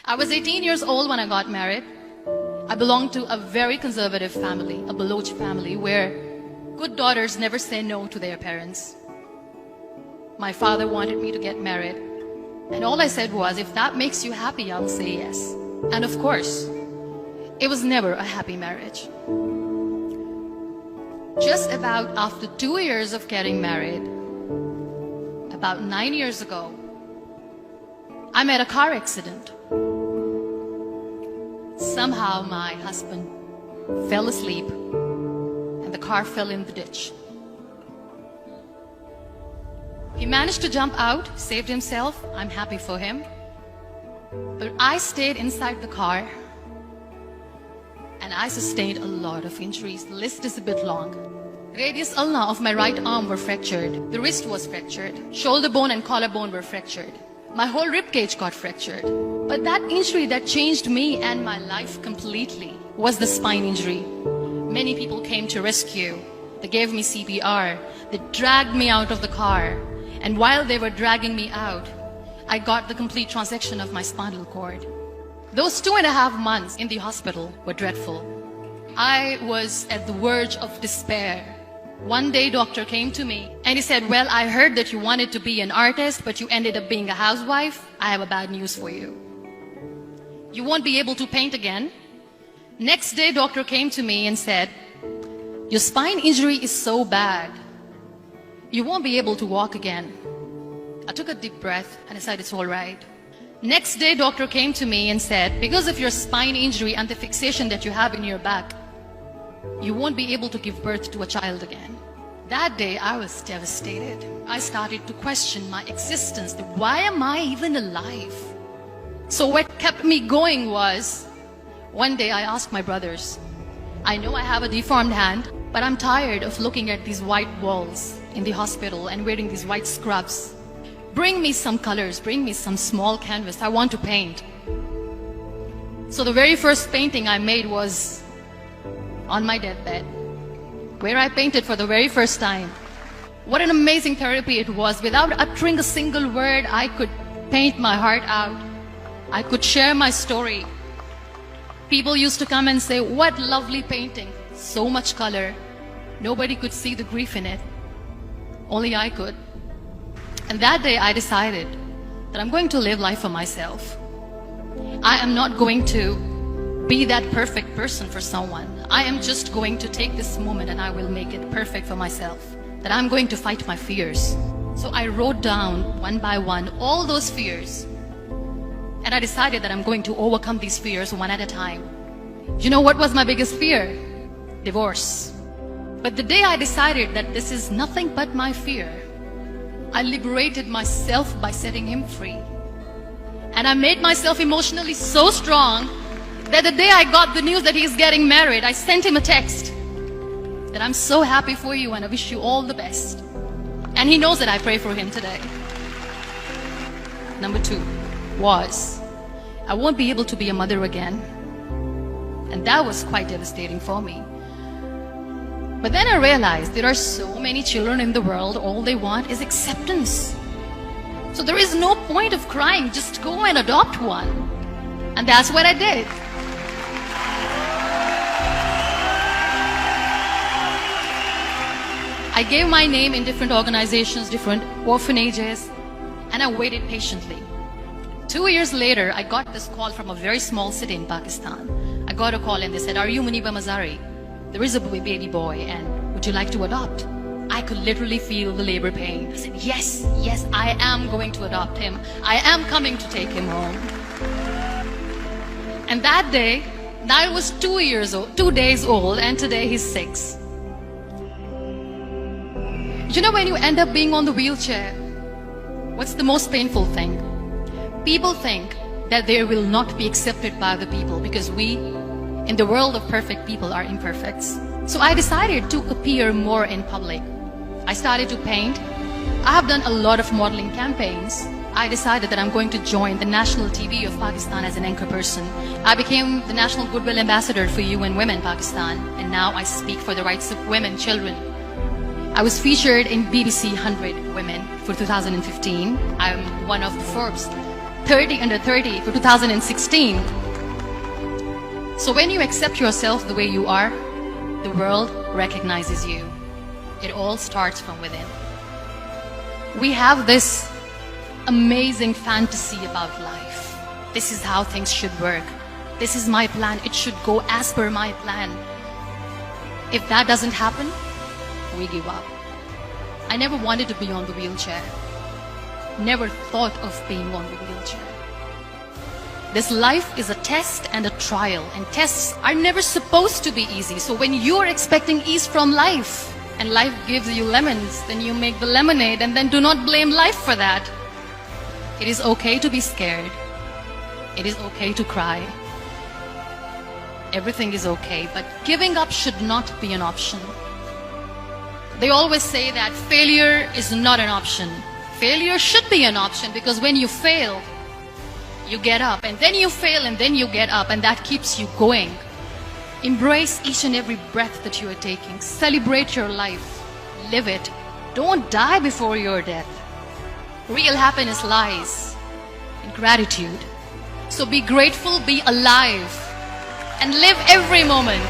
I was 18 years old when I got married. I belonged to a very conservative family, a Baloch family, where good daughters never say no to their parents. My father wanted me to get married, and all I said was, if that makes you happy, I'll say yes. And of course, it was never a happy marriage. Just about after 2 years of getting married, about 9 years ago, I met a car accident. Somehow my husband fell asleep and the car fell in the ditch. He managed to jump out, saved himself. I'm happy for him. But I stayed inside the car and I sustained a lot of injuries. The list is a bit long. Radius ulna of my right arm were fractured. The wrist was fractured. Shoulder bone and collarbone were fractured. My whole rib cage got fractured. But that injury that changed me and my life completely was the spine injury. Many people came to rescue. They gave me CPR. They dragged me out of the car. And while they were dragging me out, I got the complete transection of my spinal cord. Those 2.5 months in the hospital were dreadful. I was at the verge of despair. One day, doctor came to me and he said, well, I heard that you wanted to be an artist, but you ended up being a housewife. I have a bad news for you. You won't be able to paint again. Next day, doctor came to me and said, your spine injury is so bad, you won't be able to walk again. I took a deep breath and I said, it's all right. Next day, doctor came to me and said, because of your spine injury and the fixation that you have in your back, you won't be able to give birth to a child again. That day, I was devastated. I started to question my existence. Why am I even alive? So what kept me going was, one day I asked my brothers, I know I have a deformed hand, but I'm tired of looking at these white walls in the hospital and wearing these white scrubs. Bring me some colors, bring me some small canvas. I want to paint. So the very first painting I made was on my deathbed, where I painted for the very first time. What an amazing therapy it was. Without uttering a single word, I could paint my heart out. I could share my story. People used to come and say, what lovely painting, so much color. Nobody could see the grief in it. Only I could. And that day I decided that I'm going to live life for myself. I am not going to be that perfect person for someone. I am just going to take this moment and I will make it perfect for myself. That I'm going to fight my fears. So I wrote down one by one all those fears. And I decided that I'm going to overcome these fears one at a time. You know what was my biggest fear? Divorce. But the day I decided that this is nothing but my fear, I liberated myself by setting him free. And I made myself emotionally so strong that the day I got the news that he's getting married, I sent him a text that I'm so happy for you and I wish you all the best. And he knows that I pray for him today. Number 2 was, I won't be able to be a mother again. And that was quite devastating for me. But then I realized there are so many children in the world, all they want is acceptance. So there is no point of crying, just go and adopt one. And that's what I did. I gave my name in different organizations, different orphanages, and I waited patiently. 2 years later, I got this call from a very small city in Pakistan. I got a call and they said, are you Muniba Mazari? There is a baby boy and would you like to adopt? I could literally feel the labor pain. I said, yes, yes, I am going to adopt him. I am coming to take him home. And that day, I was 2 days old, and today he's 6. You know, when you end up being on the wheelchair, what's the most painful thing? People think that they will not be accepted by the people because we, in the world of perfect people, are imperfects. So I decided to appear more in public. I started to paint. I have done a lot of modeling campaigns. I decided that I'm going to join the national TV of Pakistan as an anchor person. I became the National Goodwill Ambassador for UN Women Pakistan, and now I speak for the rights of women, children. I was featured in BBC 100 Women for 2015. I'm one of the Forbes 30 under 30 for 2016. So when you accept yourself the way you are, the world recognizes you. It all starts from within. We have this amazing fantasy about life. This is how things should work. This is my plan. It should go as per my plan. If that doesn't happen, we give up. I never wanted to be on the wheelchair. Never thought of being on the wheelchair. This life is a test and a trial, and tests are never supposed to be easy. So when you're expecting ease from life, and life gives you lemons, then you make the lemonade, and then do not blame life for that. It is okay to be scared. It is okay to cry. Everything is okay, but giving up should not be an option. They always say that failure is not an option. Failure should be an option, because when you fail, you get up, and then you fail, and then you get up, and that keeps you going. Embrace each and every breath that you are taking. Celebrate your life. Live it. Don't die before your death. Real happiness lies in gratitude. So be grateful, be alive, and live every moment.